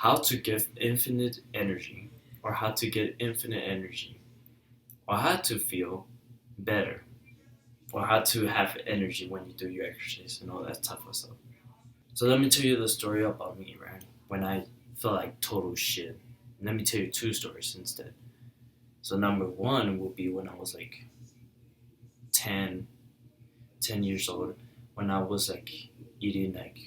how to give infinite energy, or how to get infinite energy, or how to feel better, or how to have energy when you do your exercise and all that type of stuff. So let me tell you the story about me, right? When I felt like total shit. Let me tell you two stories instead. So number one will be when I was like 10, 10 years old, when I was like eating like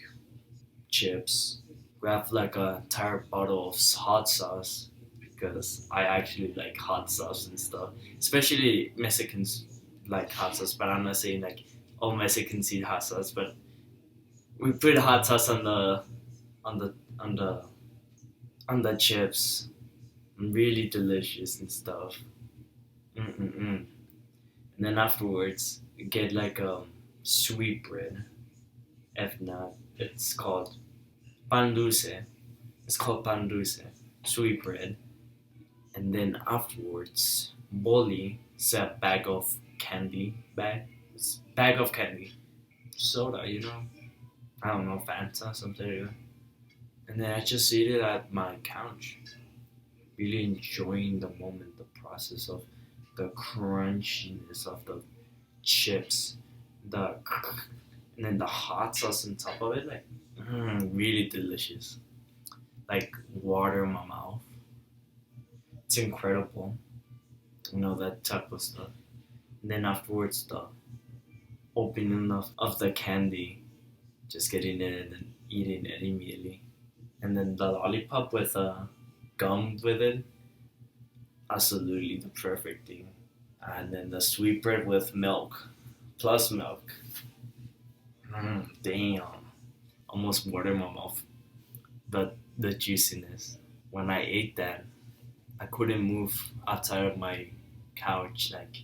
chips, grab like a entire bottle of hot sauce because I actually like hot sauce and stuff. Especially Mexicans like hot sauce, but I'm not saying like all Mexicans eat hot sauce, but we put hot sauce on the on the on the chips. Really delicious and stuff. Mm-mm-mm. And then afterwards, you get like sweet bread. If not, it's called pan dulce. It's called pan dulce, sweet bread. And then afterwards, boli is a bag of candy. It's bag of candy. Soda, you know. I don't know, Fanta, something like that. And then I just eat it at my couch, really enjoying the moment, the process of the crunchiness of the chips, the and then the hot sauce on top of it, like really delicious. Like water in my mouth. It's incredible, that type of stuff. And then afterwards, the opening of the candy, just getting it and then eating it immediately. And then the lollipop with gum with it, absolutely the perfect thing. And then the sweet bread with milk, plus milk. Damn, almost water in my mouth. The juiciness. When I ate that, I couldn't move outside of my couch. Like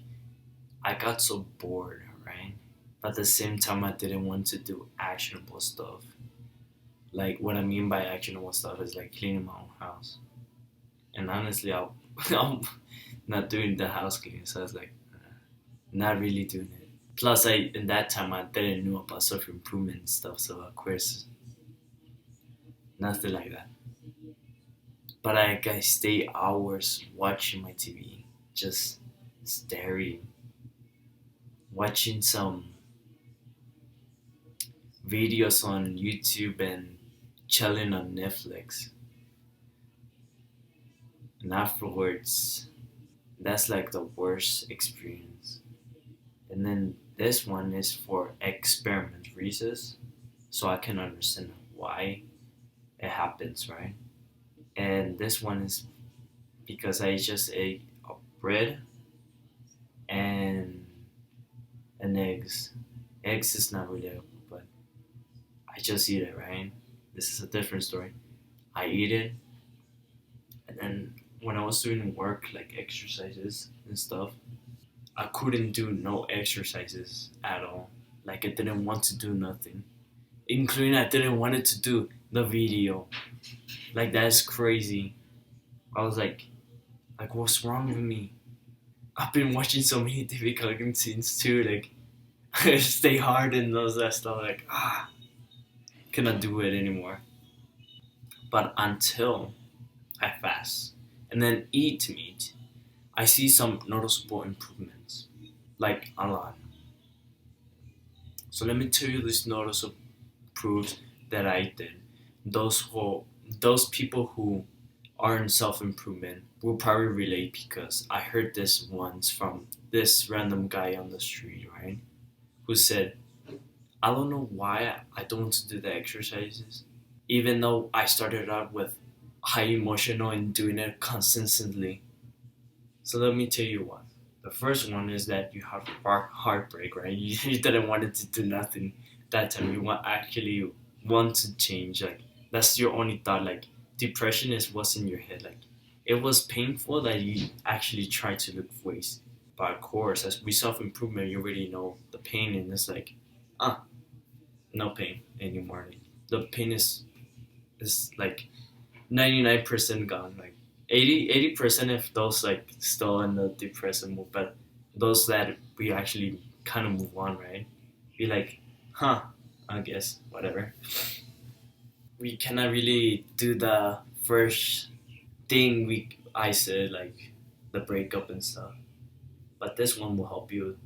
I got so bored, right? But at the same time, I didn't want to do actionable stuff. Like what I mean by actionable stuff is like cleaning my own house. And honestly, I'm not doing the house cleaning, so I was like, not really doing it. Plus, I in that time I didn't know about self improvement and stuff, so of course, nothing like that. But I stay hours watching my TV, just staring, watching some videos on YouTube and chilling on Netflix. And afterwards, that's like the worst experience. And then this one is for experiment reasons, so I can understand why it happens, right? And this one is because I just ate a bread and eggs. Eggs is not really, but I just eat it, right? This is a different story. I eat it, and then when I was doing work, like exercises and stuff, I couldn't do no exercises at all. Like I didn't want to do nothing, including I didn't want it to do the video. Like that's crazy. I was like what's wrong with me? I've been watching so many difficult scenes too. Like stay hard and those that stuff. Like cannot do it anymore. But until I fast and then eat meat, I see some noticeable improvements, like a lot. So let me tell you this noticeable proofs that I did. Those who, those people who are in self improvement will probably relate because I heard this once from this random guy on the street, right? Who said, "I don't know why I don't want to do the exercises, even though I started out with high emotional and doing it consistently." So let me tell you what. The first one is that you have heartbreak, right? You didn't want it to do nothing that time. You want to change. Like that's your only thought. Like depression is what's in your head. Like it was painful that you actually tried to look for ways. But of course, as we self improvement, you already know the pain, and it's like, ah, no pain anymore. Like, the pain is like 99% gone. Like 80% if those like still in the depressive mood, but those that we actually kind of move on, right? Be like, huh, I guess whatever. We cannot really do the first thing I said, like the breakup and stuff. But this one will help you.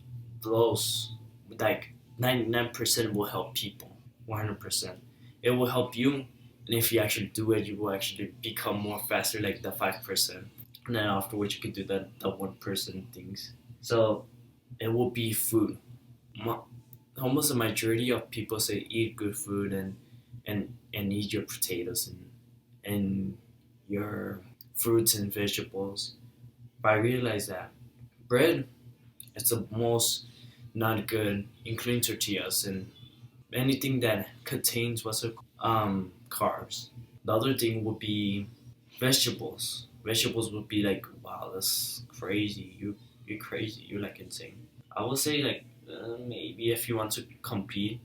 Those like 99% will help people. 100%. It will help you, and if you actually do it, you will actually become more faster, like the 5%. And then afterwards, you can do the 1% things. So it will be food. Almost the majority of people say eat good food and eat your potatoes and your fruits and vegetables. But I realized that bread is the most not good, including tortillas and anything that contains carbs. The other thing would be vegetables. Vegetables would be like, wow, that's crazy. You're crazy. You're like insane. I would say like maybe if you want to compete,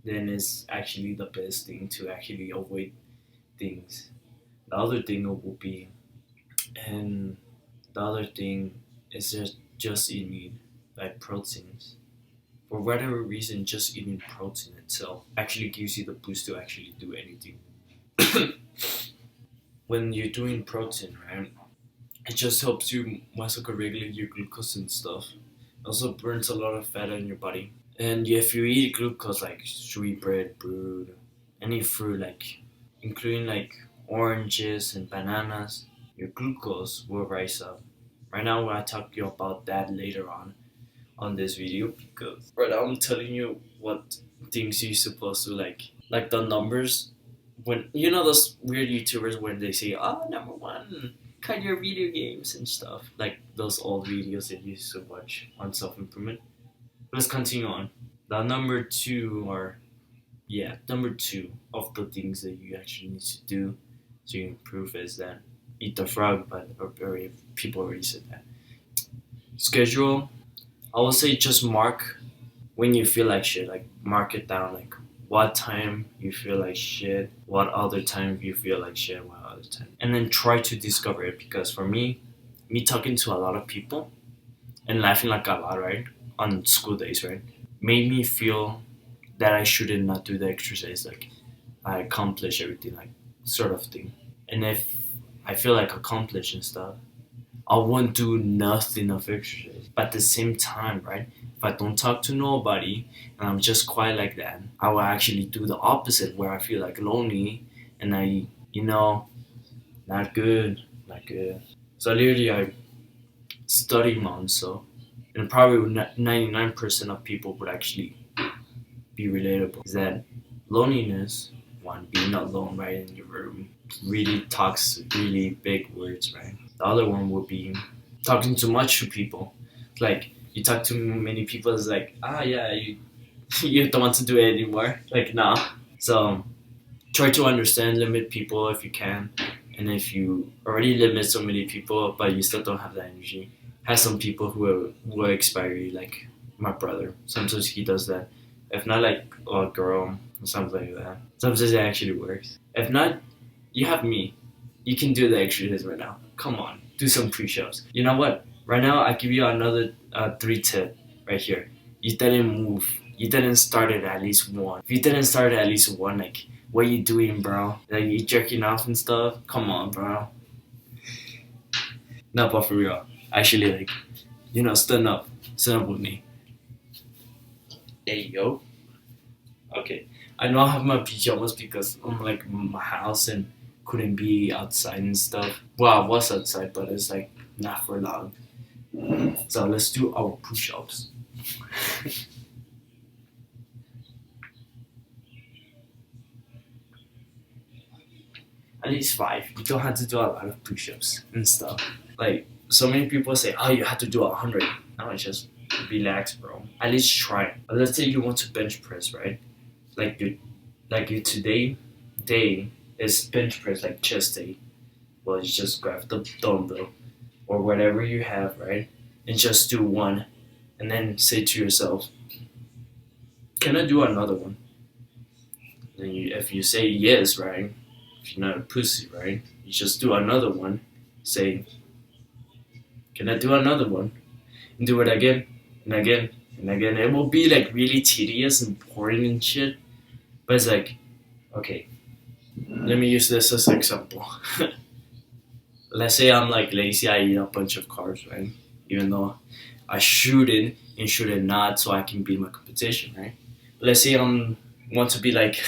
then it's actually the best thing to actually avoid things. The other thing would be, and the other thing is just eating like proteins. For whatever reason, just eating protein itself actually gives you the boost to actually do anything. When you're doing protein, right? It just helps you muscle regulate your glucose and stuff. Also burns a lot of fat in your body. And if you eat glucose like sweet bread, fruit, any fruit like including like oranges and bananas, your glucose will rise up. Right now I'll talk to you about that later on this video because right now I'm telling you what things you're supposed to like the numbers when you know those weird YouTubers when they say number one cut your video games and stuff like those old videos that you used to watch on self-improvement. Let's continue on. The number two or yeah number two of the things that you actually need to do to improve is that eat the frog, but already, people already said that. Schedule, I would say just mark when you feel like shit, like mark it down, like what time you feel like shit, what other time you feel like shit, what other time. And then try to discover it because for me talking to a lot of people and laughing like a lot, right? On school days, right? Made me feel that I shouldn't not do the exercise, like I accomplish everything, like sort of thing. And if I feel like accomplished and stuff, I won't do nothing of exercise. But at the same time, right? If I don't talk to nobody and I'm just quiet like that, I will actually do the opposite where I feel like lonely and not good, not good. So literally, I study Monso, and probably 99% of people would actually be relatable. Is that loneliness, one, being alone right in your room, really talks really big words, right? The other one would be talking too much to people. Like you talk to many people, it's like yeah, you don't want to do it anymore. Like nah. So try to understand, limit people if you can, and if you already limit so many people, but you still don't have the energy, have some people who will inspire you, like my brother. Sometimes he does that. If not, like a girl or something like that. Sometimes it actually works. If not, you have me. You can do the exercise right now. Come on, do some push-ups. You know what? Right now, I give you another 3 tip right here. You didn't move. You didn't start it at least one. If you didn't start it at least one, like what you doing, bro? Like you jerking off and stuff? Come on, bro. No, but for real. Actually, like stand up with me. Hey yo. Okay. I know I have my pajamas because I'm like in my house and couldn't be outside and stuff. Well, I was outside, but it's like not for long. So let's do our push-ups. At least 5. You don't have to do a lot of push-ups and stuff. Like so many people say, oh, you have to do 100. No, it's just relax, bro. At least try. Let's say you want to bench press, right? Like your today day is bench press, like chest day. Well, you just grab the dumbbell or whatever you have, right, and just do one, and then say to yourself, "Can I do another one?" Then if you say yes, right, if you're not a pussy, right, you just do another one. Say, "Can I do another one?" And do it again and again and again. It will be like really tedious and boring and shit, but it's like, okay, let me use this as an example. Let's say I'm like lazy, I eat a bunch of carbs, right? Even though I shouldn't and shouldn't not, so I can beat my competition, right? Let's say I'm want to be like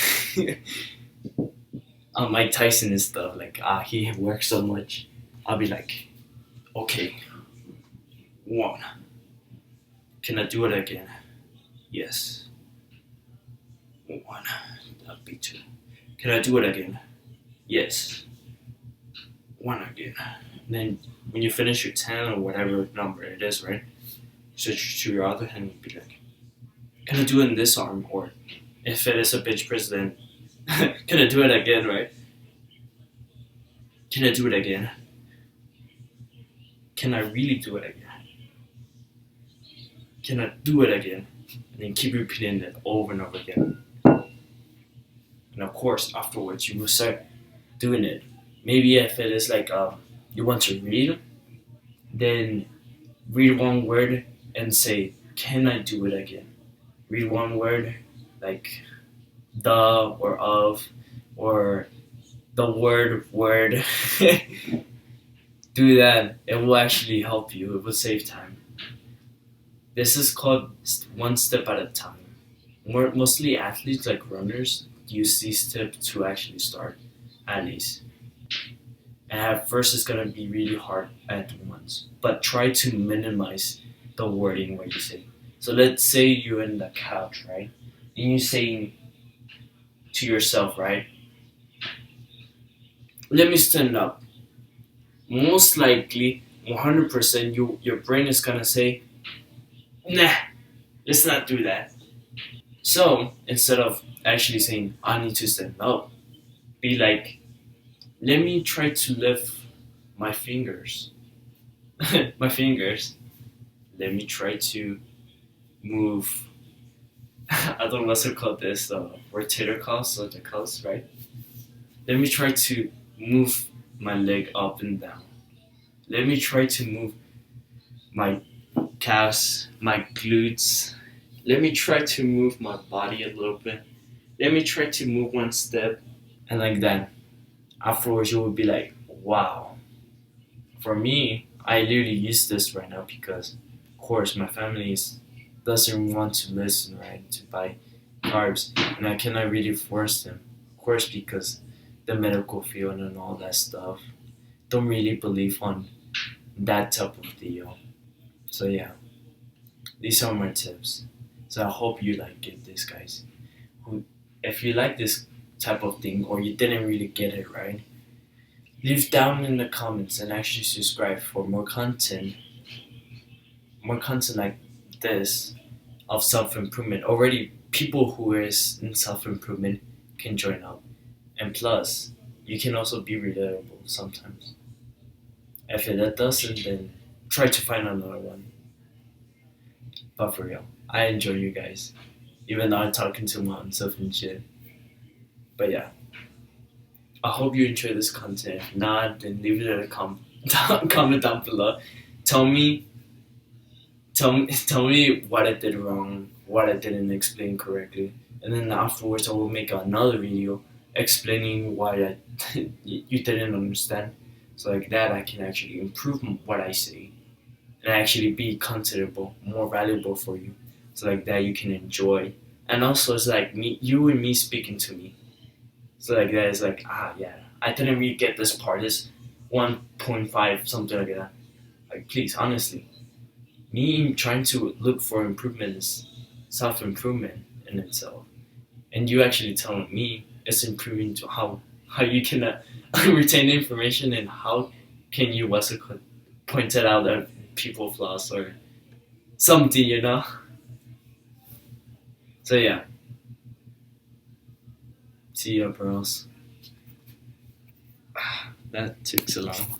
Mike Tyson and stuff. Like he works so much. I'll be like, okay, one. Can I do it again? Yes. One. That'll be two. Can I do it again? Yes. One again. And then when you finish your 10 or whatever number it is, right? Switch to your other hand and be like, can I do it in this arm? Or if it is a bench press, then can I do it again, right? Can I do it again? Can I really do it again? Can I do it again? And then keep repeating it over and over again. And of course, afterwards, you will start doing it. Maybe if it is like you want to read, then read one word and say, can I do it again? Read one word like the or of or the word. Do that. It will actually help you. It will save time. This is called one step at a time. Mostly athletes like runners use these steps to actually start at least. And at first it's gonna be really hard at once. But try to minimize the wording what you say. So let's say you're in the couch, right? And you're saying to yourself, right? Let me stand up. Most likely, 100%, your brain is gonna say, nah, let's not do that. So instead of actually saying, I need to stand up, be like, let me try to lift my fingers. My fingers. Let me try to move. I don't know what's it called this, rotator cuffs, so the cuffs, right? Let me try to move my leg up and down. Let me try to move my calves, my glutes. Let me try to move my body a little bit. Let me try to move one step. And like that, afterwards you will be like, wow. For me, I literally use this right now because, of course, my family doesn't want to listen, right, to buy carbs. And I cannot really force them. Of course, because the medical field and all that stuff don't really believe on that type of deal. So yeah, these are my tips. So I hope you like get this, guys. Who, if you like this type of thing or you didn't really get it right, leave down in the comments and actually subscribe for more content like this of self improvement. Already, people who is in self improvement can join up, and plus, you can also be relatable sometimes. If it doesn't, then try to find another one. But for real, I enjoy you guys, even though I'm talking to myself and shit. But yeah, I hope you enjoy this content. If not, then leave it in a comment down below. Tell me, tell me what I did wrong, what I didn't explain correctly, and then afterwards I will make another video explaining why you didn't understand. So like that, I can actually improve what I say and actually be considerable, more valuable for you. So like that, you can enjoy. And also, it's like you and me speaking to me. So like that is like yeah, I didn't really get this part. This 1.5 something like that. Like please, honestly, me trying to look for improvement is self improvement in itself, and you actually telling me it's improving to how you can retain information and how can you what's it called, point it out that people flaws or something, you know. So yeah, see ya, bros. That took so long.